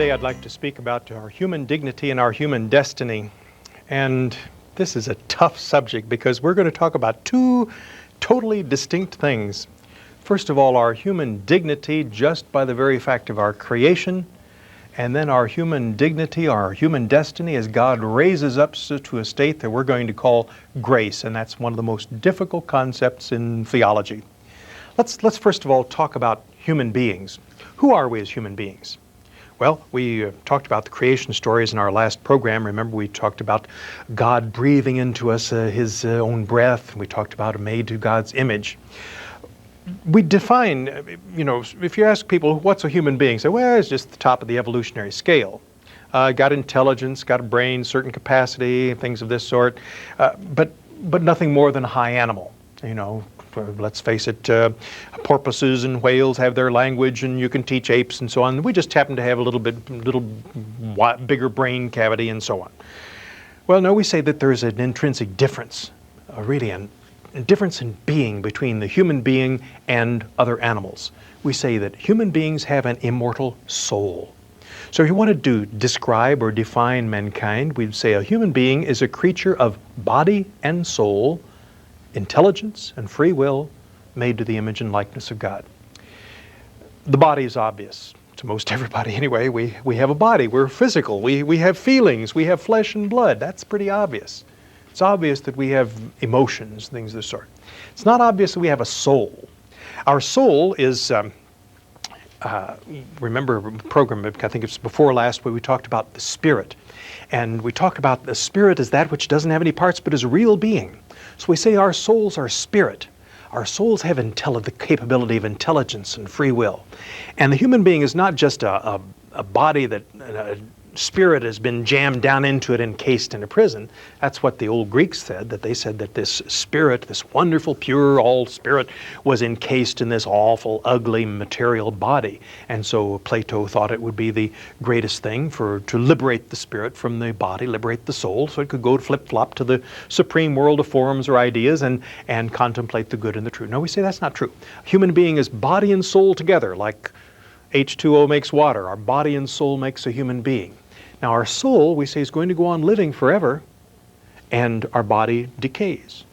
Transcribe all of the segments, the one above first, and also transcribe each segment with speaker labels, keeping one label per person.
Speaker 1: Today I'd like to speak about our human dignity and our human destiny. And this is a tough subject because we're going to talk about two totally distinct things. First of all, our human dignity just by the very fact of our creation, and then our human dignity, our human destiny as God raises us to a state that we're going to call grace, and that's one of the most difficult concepts in theology. Let's first of all talk about human beings. Who are we as human beings? Well, we talked about the creation stories in our last program. Remember, we talked about God breathing into us His own breath. We talked about made to God's image. We define, if you ask people, what's a human being? Say, well, it's just the top of the evolutionary scale. Got intelligence, got a brain, certain capacity, things of this sort, but nothing more than a high animal, Let's face it, porpoises and whales have their language, and you can teach apes and so on. We just happen to have a little bigger brain cavity and so on. Well, no, we say that there's an intrinsic difference, really a difference in being between the human being and other animals. We say that human beings have an immortal soul. So if you wanted to describe or define mankind, we'd say a human being is a creature of body and soul, intelligence and free will, made to the image and likeness of God. The body is obvious to most everybody anyway. We have a body, we're physical, we have feelings, we have flesh and blood. That's pretty obvious. It's obvious that we have emotions, things of the sort. It's not obvious that we have a soul. Our soul is, remember a program, I think it's before last, where we talked about the spirit. And we talked about the spirit as that which doesn't have any parts but is a real being. So we say our souls are spirit. Our souls have the capability of intelligence and free will. And the human being is not just a body that spirit has been jammed down into it, encased in a prison. That's what the old Greeks said, that they said that this spirit, this wonderful, pure, all spirit, was encased in this awful, ugly, material body. And so Plato thought it would be the greatest thing to liberate the spirit from the body, liberate the soul, so it could go flip-flop to the supreme world of forms or ideas and contemplate the good and the true. No, we say that's not true. A human being is body and soul together, like H2O makes water. Our body and soul makes a human being. Now our soul, we say, is going to go on living forever, and our body decays.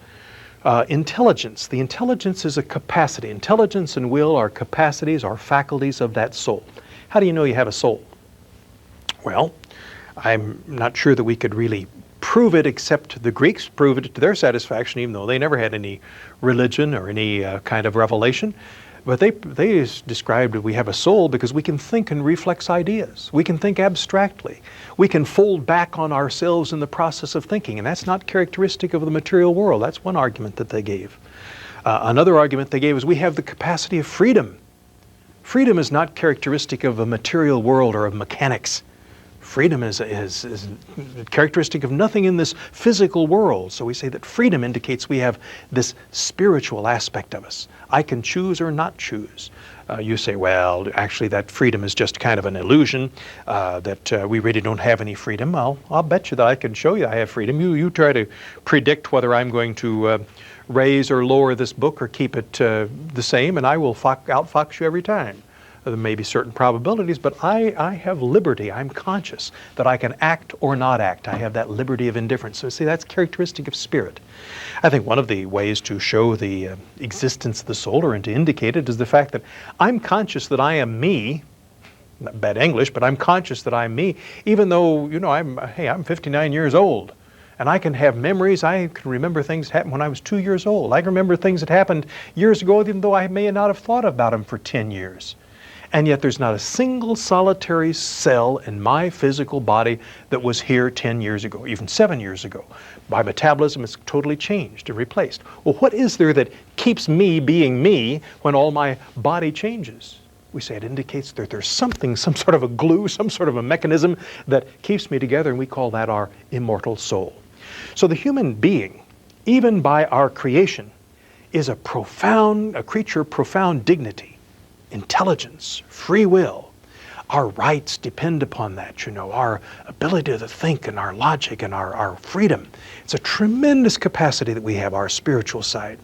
Speaker 1: Intelligence. The intelligence is a capacity. Intelligence and will are capacities, are faculties of that soul. How do you know you have a soul? Well, I'm not sure that we could really prove it, except the Greeks proved it to their satisfaction, even though they never had any religion or any kind of revelation. But they described that we have a soul because we can think and reflex ideas. We can think abstractly. We can fold back on ourselves in the process of thinking, and that's not characteristic of the material world. That's one argument that they gave. Another argument they gave is we have the capacity of freedom. Freedom is not characteristic of a material world or of mechanics. Freedom is characteristic of nothing in this physical world. So we say that freedom indicates we have this spiritual aspect of us. I can choose or not choose. You say, well, actually that freedom is just kind of an illusion, that we really don't have any freedom. Well, I'll bet you that I can show you I have freedom. You try to predict whether I'm going to raise or lower this book or keep it the same, and I will outfox you every time. There may be certain probabilities, but I have liberty. I'm conscious that I can act or not act. I have that liberty of indifference. So see, that's characteristic of spirit. I think one of the ways to show the existence of the soul or to indicate it is the fact that I'm conscious that I am me. Not bad English, but I'm conscious that I'm me, even though, I'm 59 years old. And I can have memories. I can remember things that happened when I was 2 years old. I can remember things that happened years ago, even though I may not have thought about them for 10 years. And yet there's not a single solitary cell in my physical body that was here 10 years ago, even 7 years ago. My metabolism is totally changed and replaced. Well, what is there that keeps me being me when all my body changes? We say it indicates that there's something, some sort of a glue, some sort of a mechanism that keeps me together, and we call that our immortal soul. So the human being, even by our creation, is a creature of profound dignity. Intelligence, free will. Our rights depend upon that, our ability to think and our logic and our freedom. It's a tremendous capacity that we have, our spiritual side.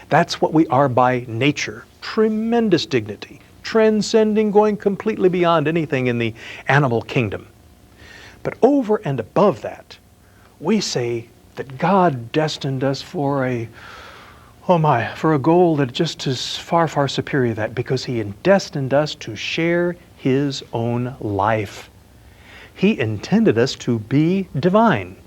Speaker 1: That's what we are by nature. Tremendous dignity, transcending, going completely beyond anything in the animal kingdom. But over and above that, we say that God destined us for a goal that just is far, far superior to that, because He destined us to share His own life. He intended us to be divine.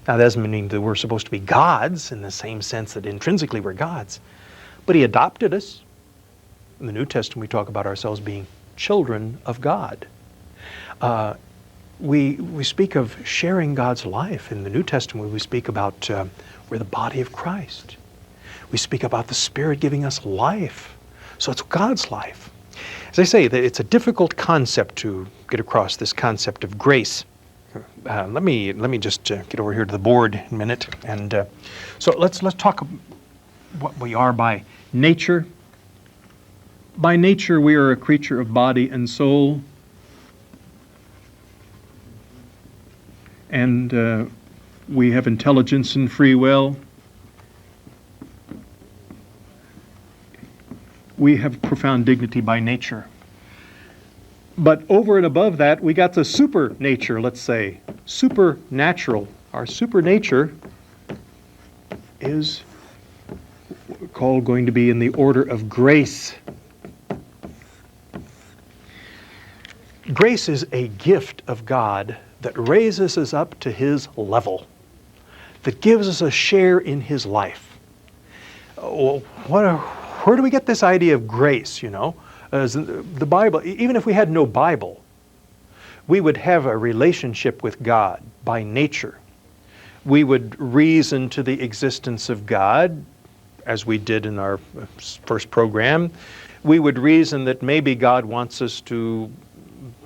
Speaker 1: Now, that doesn't mean that we're supposed to be gods in the same sense that intrinsically we're gods, but He adopted us. In the New Testament, we talk about ourselves being children of God. We speak of sharing God's life. In the New Testament, we speak about we're the body of Christ. We speak about the Spirit giving us life. So it's God's life. As I say, that it's a difficult concept to get across, this concept of grace. Let me just get over here to the board in a minute, and so let's talk what we are by nature. By nature, we are a creature of body and soul, and we have intelligence and free will. We have profound dignity by nature. But over and above that, we got the supernature, let's say. Supernatural. Our supernature is called going to be in the order of grace. Grace is a gift of God that raises us up to His level, that gives us a share in His life. Where do we get this idea of grace, you know? As the Bible, even if we had no Bible, we would have a relationship with God by nature. We would reason to the existence of God, as we did in our first program. We would reason that maybe God wants us to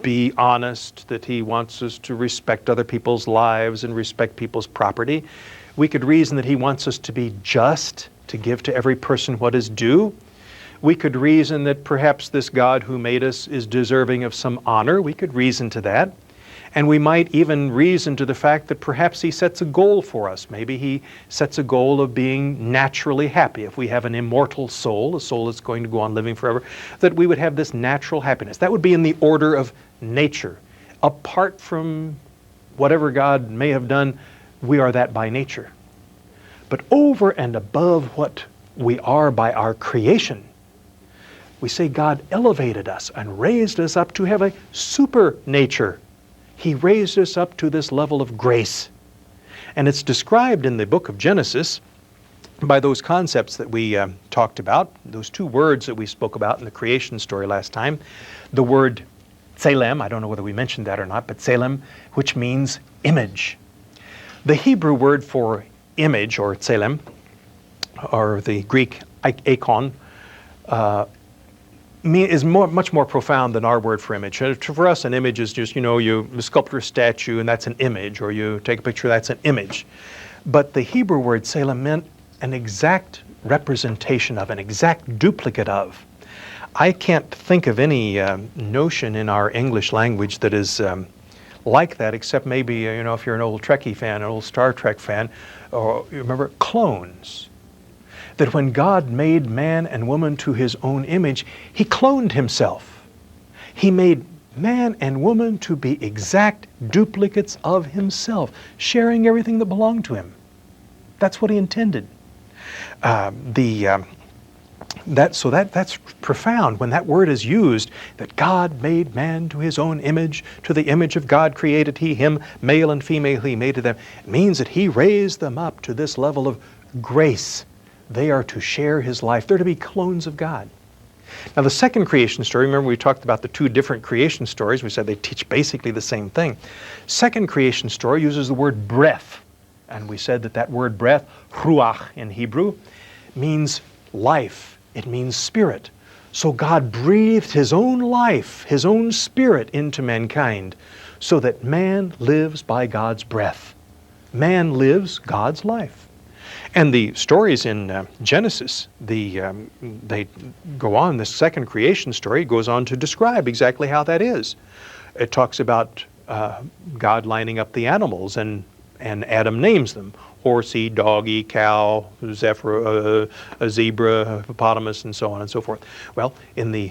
Speaker 1: be honest, that He wants us to respect other people's lives and respect people's property. We could reason that He wants us to be just, to give to every person what is due. We could reason that perhaps this God who made us is deserving of some honor. We could reason to that. And we might even reason to the fact that perhaps He sets a goal for us. Maybe He sets a goal of being naturally happy. If we have an immortal soul, a soul that's going to go on living forever, that we would have this natural happiness. That would be in the order of nature. Apart from whatever God may have done, we are that by nature. But over and above what we are by our creation, we say God elevated us and raised us up to have a super nature. He raised us up to this level of grace. And it's described in the book of Genesis by those concepts that we talked about, those two words that we spoke about in the creation story last time. The word tselem, I don't know whether we mentioned that or not, but tselem, which means image. The Hebrew word for image, or tselem, or the Greek eikon, is much more profound than our word for image. For us, an image is just, you sculpt a statue and that's an image, or you take a picture, that's an image. But the Hebrew word tselem meant an exact representation of, an exact duplicate of. I can't think of any notion in our English language that is like that, except maybe, if you're an old Trekkie fan, an old Star Trek fan, or you remember clones. That when God made man and woman to His own image, He cloned Himself. He made man and woman to be exact duplicates of Himself, sharing everything that belonged to Him. That's what He intended. That's profound when that word is used, that God made man to His own image, to the image of God created He him, male and female He made to them. It means that He raised them up to this level of grace. They are to share His life. They're to be clones of God. Now the second creation story, remember we talked about the two different creation stories. We said they teach basically the same thing. Second creation story uses the word breath. And we said that word breath, ruach in Hebrew, means life. It means spirit. So God breathed His own life, His own spirit into mankind, so that man lives by God's breath. Man lives God's life. And the stories in Genesis, they go on, the second creation story goes on to describe exactly how that is. It talks about God lining up the animals, and Adam names them. horsey, doggy, cow, zephyr, a zebra, a hippopotamus, and so on and so forth. Well, in the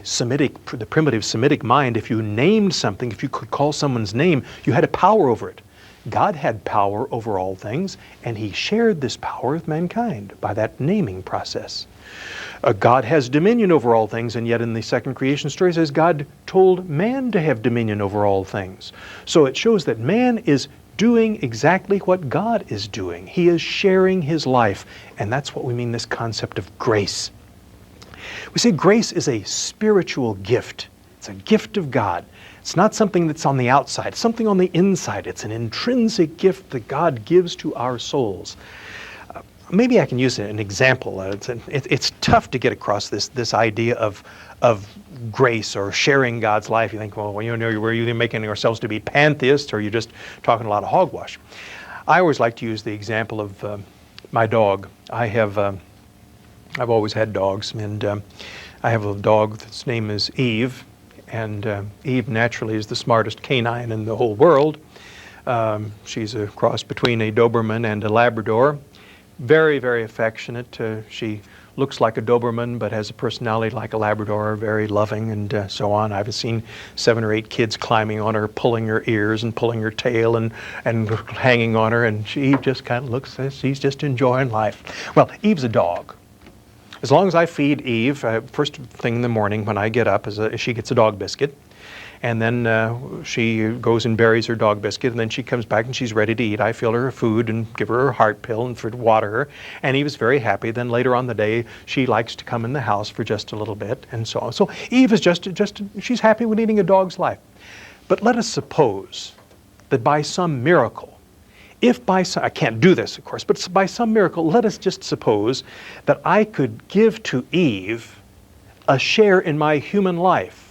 Speaker 1: primitive Semitic mind, if you named something, if you could call someone's name, you had a power over it. God had power over all things, and He shared this power with mankind by that naming process. God has dominion over all things, and yet in the second creation story it says God told man to have dominion over all things. So it shows that man is doing exactly what God is doing. He is sharing his life, and that's what we mean this concept of grace. We say grace is a spiritual gift. It's a gift of God. It's not something that's on the outside, it's something on the inside. It's an intrinsic gift that God gives to our souls. Maybe I can use an example. It's tough to get across this idea of grace or sharing God's life. You think, well, we're either making ourselves to be pantheists or you're just talking a lot of hogwash. I always like to use the example of my dog. I've always had dogs, and I have a dog that's name is Eve, and Eve naturally is the smartest canine in the whole world. She's a cross between a Doberman and a Labrador. Very, very affectionate. She looks like a Doberman but has a personality like a Labrador, very loving and so on. I've seen 7 or 8 kids climbing on her, pulling her ears and pulling her tail and hanging on her, and Eve just kind of looks as she's just enjoying life. Well, Eve's a dog. As long as I feed Eve, first thing in the morning when I get up is she gets a dog biscuit. And then she goes and buries her dog biscuit, and then she comes back and she's ready to eat. I fill her food and give her her heart pill and water her. And Eve is very happy. Then later on the day, she likes to come in the house for just a little bit and so on. So Eve is just she's happy with leading a dog's life. But let us suppose that by some miracle, I can't do this, of course, but by some miracle, let us just suppose that I could give to Eve a share in my human life,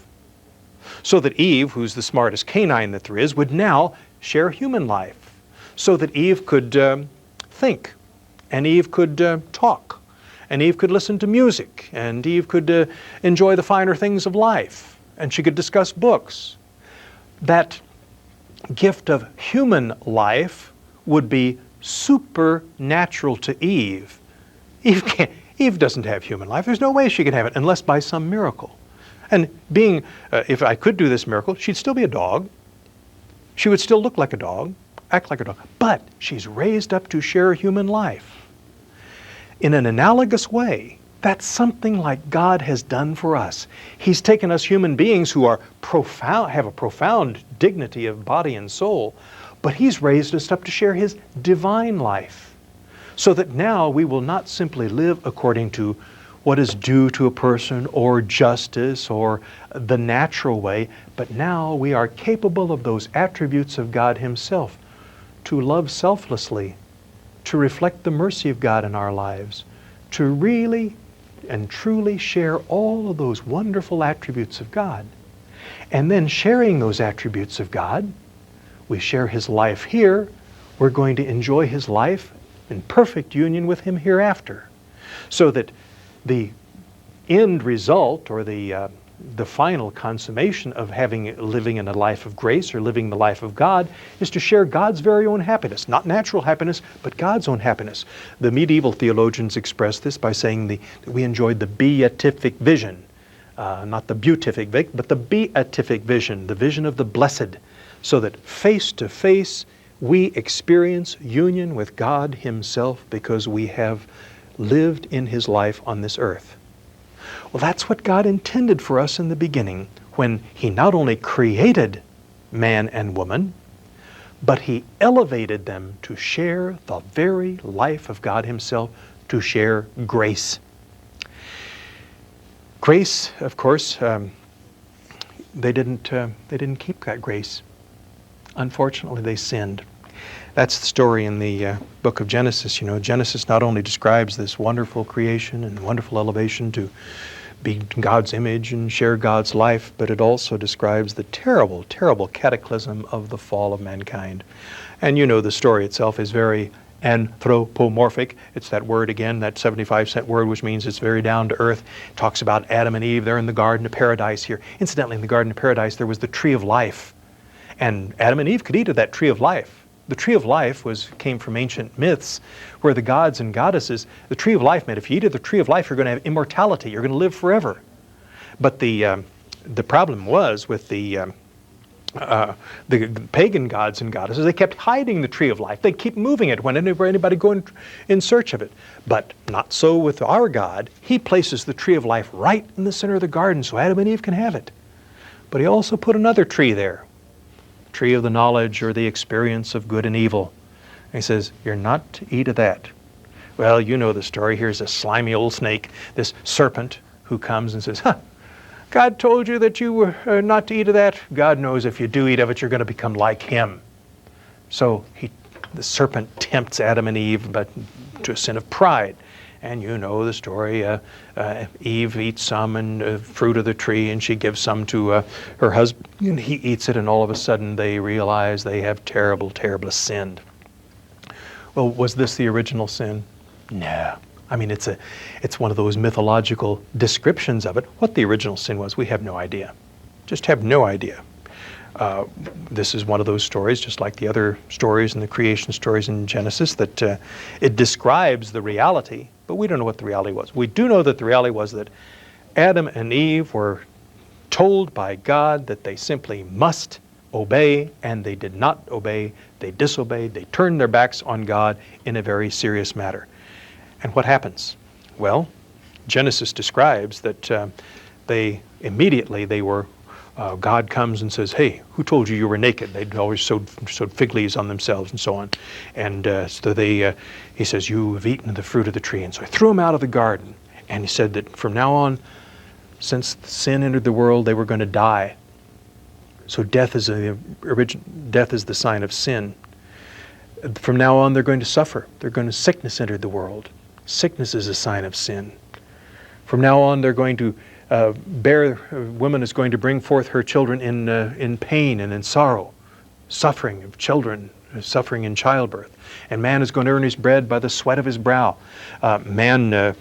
Speaker 1: so that Eve, who's the smartest canine that there is, would now share human life. So that Eve could think, and Eve could talk, and Eve could listen to music, and Eve could enjoy the finer things of life, and she could discuss books. That gift of human life would be supernatural to Eve. Eve doesn't have human life. There's no way she can have it unless by some miracle. And being, if I could do this miracle, she'd still be a dog. She would still look like a dog, act like a dog. But she's raised up to share human life. In an analogous way, that's something like God has done for us. He's taken us human beings who are have a profound dignity of body and soul, but He's raised us up to share His divine life, so that now we will not simply live according to what is due to a person or justice or the natural way, but now we are capable of those attributes of God Himself, to love selflessly, to reflect the mercy of God in our lives, to really and truly share all of those wonderful attributes of God. And then sharing those attributes of God, we share His life here, we're going to enjoy His life in perfect union with Him hereafter. So that the end result, or the final consummation of living in a life of grace or living the life of God, is to share God's very own happiness, not natural happiness, but God's own happiness. The medieval theologians expressed this by saying that we enjoyed the beatific vision, not the beatific, but the beatific vision, the vision of the blessed, so that face to face we experience union with God Himself because we have lived in His life on this earth. Well, that's what God intended for us in the beginning, when He not only created man and woman, but He elevated them to share the very life of God Himself, to share grace. Grace, of course, they didn't keep that grace. Unfortunately, they sinned. That's the story in the book of Genesis. You know, Genesis not only describes this wonderful creation and wonderful elevation to be God's image and share God's life, but it also describes the terrible, terrible cataclysm of the fall of mankind. And you know, the story itself is very anthropomorphic. It's that word again, that 75-cent word, which means it's very down to earth. It talks about Adam and Eve. They're in the Garden of Paradise here. Incidentally, in the Garden of Paradise, there was the tree of life. And Adam and Eve could eat of that tree of life. The tree of life came from ancient myths where the gods and goddesses, the tree of life meant if you eat of the tree of life, you're going to have immortality, you're going to live forever. But the problem was with the pagan gods and goddesses, they kept hiding the tree of life. They'd keep moving it whenever anybody go in search of it. But not so with our God. He places the tree of life right in the center of the garden so Adam and Eve can have it. But he also put another tree there, tree of the knowledge or the experience of good and evil. And he says, you're not to eat of that. Well, you know the story. Here's a slimy old snake, this serpent who comes and says, God told you that you were not to eat of that. God knows if you do eat of it, you're going to become like him. So the serpent tempts Adam and Eve but to a sin of pride. And you know the story. Eve eats some and fruit of the tree, and she gives some to her husband, and he eats it, and all of a sudden they realize they have terribly sinned. Well, was this the original sin? No. I mean, it's one of those mythological descriptions of it. What the original sin was, we have no idea. Just have no idea. This is one of those stories, just like the other stories and the creation stories in Genesis, that it describes the reality, but we don't know what the reality was. We do know that the reality was that Adam and Eve were told by God that they simply must obey, and they did not obey. They disobeyed. They turned their backs on God in a very serious matter. And what happens? Well, Genesis describes that God comes and says, hey, who told you you were naked? They'd always sewed fig leaves on themselves and so on. And he says, you have eaten of the fruit of the tree. And so he threw them out of the garden. And he said that from now on, since sin entered the world, they were going to die. So death is the sign of sin. From now on, they're going to suffer. Sickness entered the world. Sickness is a sign of sin. From now on, they're going to woman is going to bring forth her children in pain and in sorrow, suffering of children, suffering in childbirth. And man is going to earn his bread by the sweat of his brow.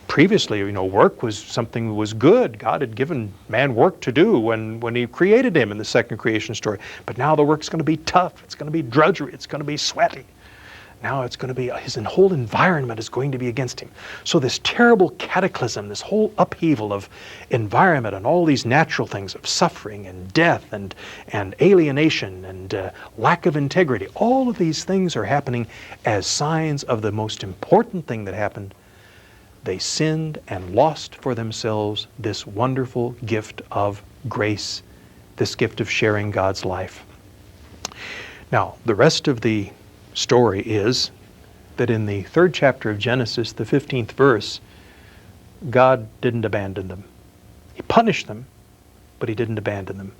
Speaker 1: Previously, work was something that was good. God had given man work to do when he created him in the second creation story. But now the work's going to be tough. It's going to be drudgery. It's going to be sweaty. Now it's going to be, his whole environment is going to be against him. So this terrible cataclysm, this whole upheaval of environment and all these natural things of suffering and death and alienation and lack of integrity, all of these things are happening as signs of the most important thing that happened. They sinned and lost for themselves this wonderful gift of grace, this gift of sharing God's life. Now, the rest of the story is that in the 3rd chapter of Genesis, the 15th verse, God didn't abandon them. He punished them, but he didn't abandon them.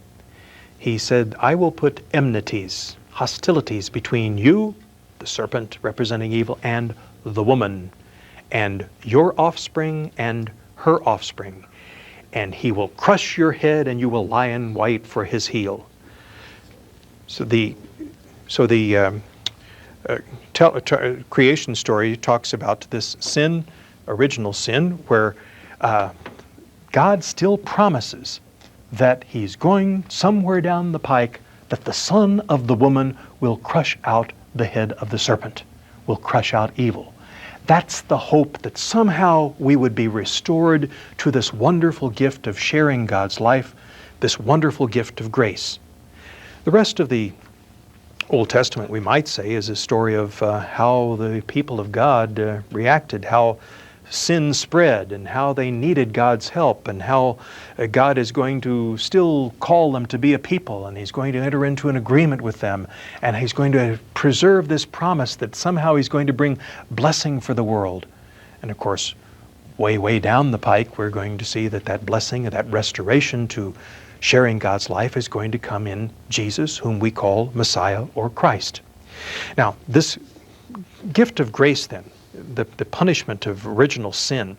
Speaker 1: He said, I will put enmities, hostilities between you, the serpent representing evil, and the woman, and your offspring and her offspring. And he will crush your head, and you will lie in white for his heel. So the creation story talks about this sin, original sin, where God still promises that he's going somewhere down the pike, that the son of the woman will crush out the head of the serpent, will crush out evil. That's the hope that somehow we would be restored to this wonderful gift of sharing God's life, this wonderful gift of grace. The rest of the Old Testament, we might say, is a story of how the people of God reacted, how sin spread, and how they needed God's help, and how God is going to still call them to be a people, and he's going to enter into an agreement with them, and he's going to preserve this promise that somehow he's going to bring blessing for the world. And of course, way down the pike, we're going to see that blessing, that restoration to sharing God's life is going to come in Jesus, whom we call Messiah or Christ. Now, this gift of grace then, the punishment of original sin,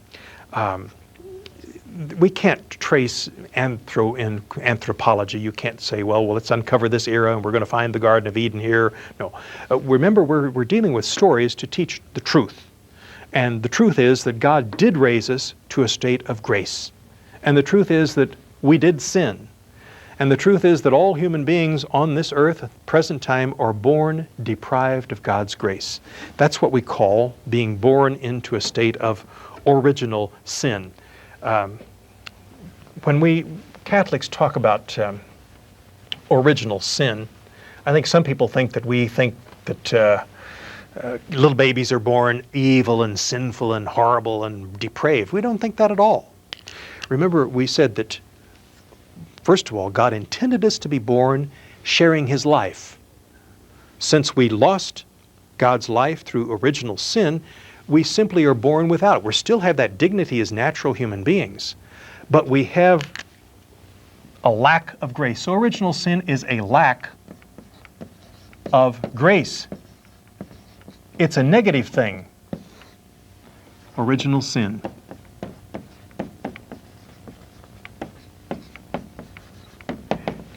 Speaker 1: we can't trace anthropology. You can't say, well, let's uncover this era and we're going to find the Garden of Eden here. No. Remember, we're dealing with stories to teach the truth. And the truth is that God did raise us to a state of grace. And the truth is that we did sin. And the truth is that all human beings on this earth at the present time are born deprived of God's grace. That's what we call being born into a state of original sin. When we Catholics talk about original sin, I think some people think that we think that little babies are born evil and sinful and horrible and depraved. We don't think that at all. Remember, we said that, first of all, God intended us to be born sharing His life. Since we lost God's life through original sin, we simply are born without it. We still have that dignity as natural human beings, but we have a lack of grace. So original sin is a lack of grace. It's a negative thing. Original sin.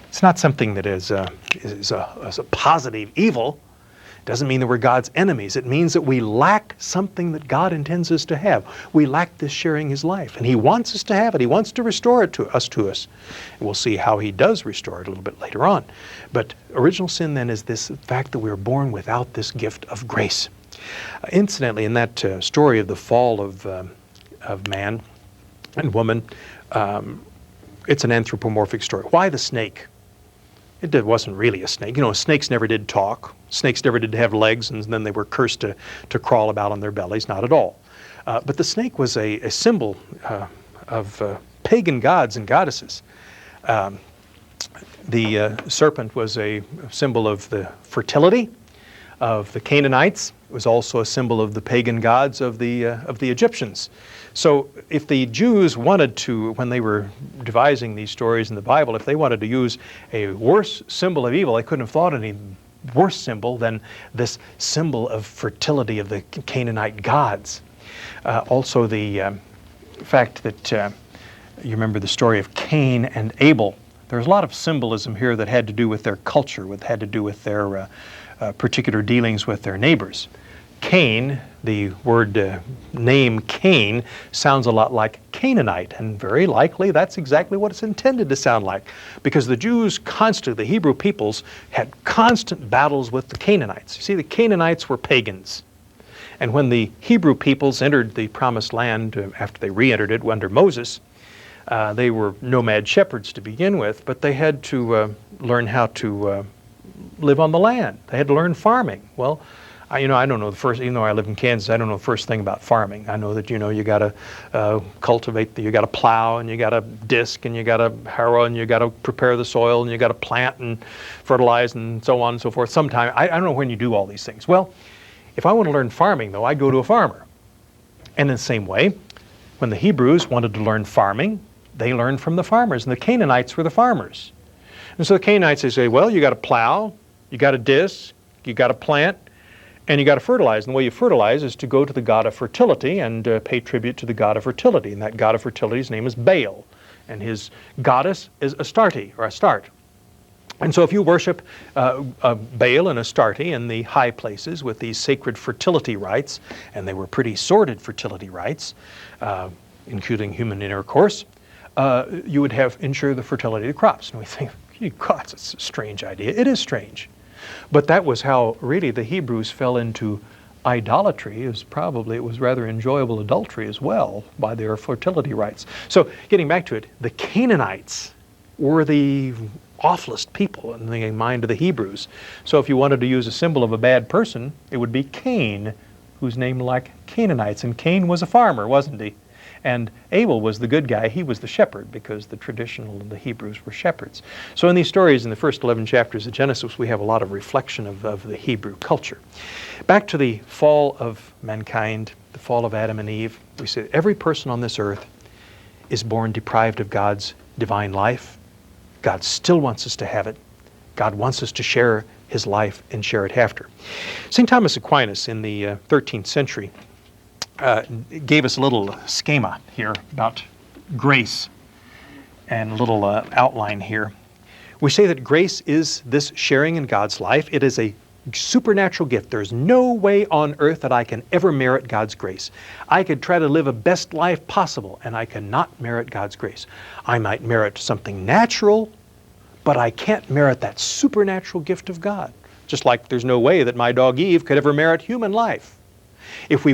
Speaker 1: It's not something that is a positive evil. It doesn't mean that we're God's enemies. It means that we lack something that God intends us to have. We lack this sharing His life, and He wants us to have it. He wants to restore it to us. And we'll see how He does restore it a little bit later on. But original sin then is this fact that we are born without this gift of grace. Incidentally, in that story of the fall of man and woman, it's an anthropomorphic story. Why the snake? It wasn't really a snake. You know, snakes never did talk. Snakes never did have legs, and then they were cursed to crawl about on their bellies. Not at all. But the snake was a symbol of pagan gods and goddesses. The serpent was a symbol of the fertility of the Canaanites. It was also a symbol of the pagan gods of the Egyptians. So if the Jews wanted to, when they were devising these stories in the Bible, if they wanted to use a worse symbol of evil, they couldn't have thought any worse symbol than this symbol of fertility of the Canaanite gods. Also the fact that you remember the story of Cain and Abel. There's a lot of symbolism here that had to do with their culture, had to do with their particular dealings with their neighbors. Cain, the word name Cain, sounds a lot like Canaanite, and very likely that's exactly what it's intended to sound like, because the Jews constantly, the Hebrew peoples, had constant battles with the Canaanites. You see, the Canaanites were pagans, and when the Hebrew peoples entered the Promised Land after they re-entered it under Moses, they were nomad shepherds to begin with, but they had to learn how to live on the land. They had to learn farming. Well, I don't know the first, even though I live in Kansas, I don't know the first thing about farming. I know that, you got to cultivate, you got to plow, and you got to disc, and you got to harrow, and you got to prepare the soil, and you got to plant and fertilize, and so on and so forth. Sometime, I don't know when you do all these things. Well, if I want to learn farming, though, I go to a farmer. And in the same way, when the Hebrews wanted to learn farming, they learned from the farmers, and the Canaanites were the farmers. And so the Canaanites, they say, well, you got to plow, you got to disc, you got to plant, and you got to fertilize. And the way you fertilize is to go to the god of fertility and pay tribute to the god of fertility. And that god of fertility's name is Baal, and his goddess is Astarte, or Astarte. And so if you worship Baal and Astarte in the high places with these sacred fertility rites, and they were pretty sordid fertility rites, including human intercourse, you would ensure the fertility of the crops. And we think, God, it's a strange idea. It is strange. But that was how really the Hebrews fell into idolatry. It was rather enjoyable adultery as well by their fertility rites. So getting back to it, the Canaanites were the awfulest people in the mind of the Hebrews. So if you wanted to use a symbol of a bad person, it would be Cain, who's named like Canaanites. And Cain was a farmer, wasn't he? And Abel was the good guy. He was the shepherd, because the the Hebrews were shepherds. So in these stories, in the first 11 chapters of Genesis, we have a lot of reflection of the Hebrew culture. Back to the fall of mankind, the fall of Adam and Eve, we say every person on this earth is born deprived of God's divine life. God still wants us to have it. God wants us to share His life and share it after. St. Thomas Aquinas in the 13th century gave us a little schema here about grace, and a little outline here. We say that grace is this sharing in God's life. It is a supernatural gift. There's no way on earth that I can ever merit God's grace. I could try to live a best life possible, and I cannot merit God's grace. I might merit something natural, but I can't merit that supernatural gift of God. Just like there's no way that my dog Eve could ever merit human life. If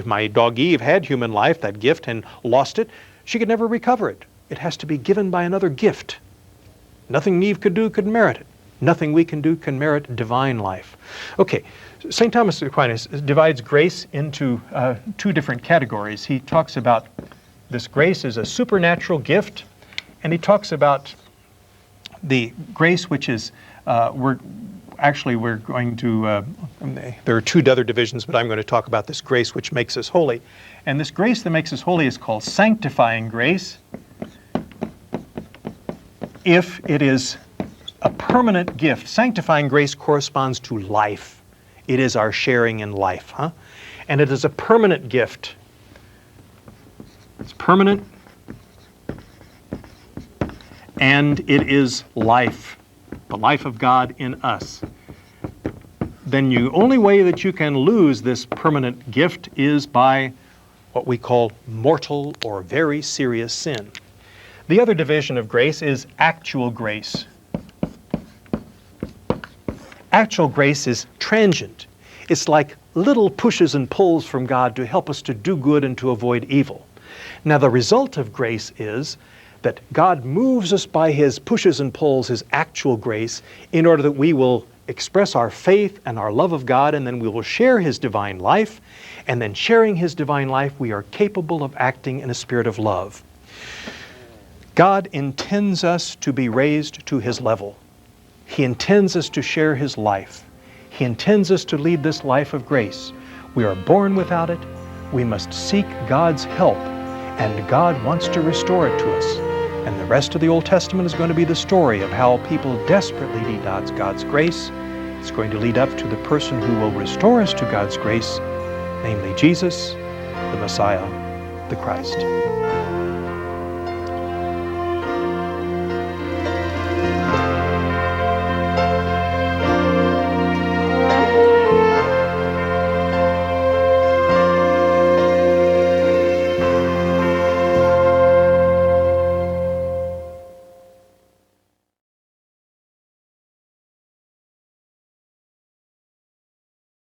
Speaker 1: my dog Eve had human life, that gift, and lost it, she could never recover it. It has to be given by another gift. Nothing Eve could do could merit it. Nothing we can do can merit divine life. Okay, St. Thomas Aquinas divides grace into two different categories. He talks about this grace as a supernatural gift, and he talks about the grace which is, we're going to, there are two other divisions, but I'm going to talk about this grace which makes us holy. And this grace that makes us holy is called sanctifying grace, if it is a permanent gift. Sanctifying grace corresponds to life. It is our sharing in life, and it is a permanent gift. It's permanent, and it is life, the life of God in us. Then the only way that you can lose this permanent gift is by what we call mortal or very serious sin. The other division of grace is actual grace. Actual grace is transient. It's like little pushes and pulls from God to help us to do good and to avoid evil. Now, the result of grace is that God moves us by His pushes and pulls, His actual grace, in order that we will express our faith and our love of God, and then we will share His divine life. And then sharing His divine life, we are capable of acting in a spirit of love. God intends us to be raised to His level. He intends us to share His life. He intends us to lead this life of grace. We are born without it. We must seek God's help, and God wants to restore it to us. And the rest of the Old Testament is going to be the story of how people desperately need God's grace. It's going to lead up to the person who will restore us to God's grace, namely Jesus, the Messiah, the Christ.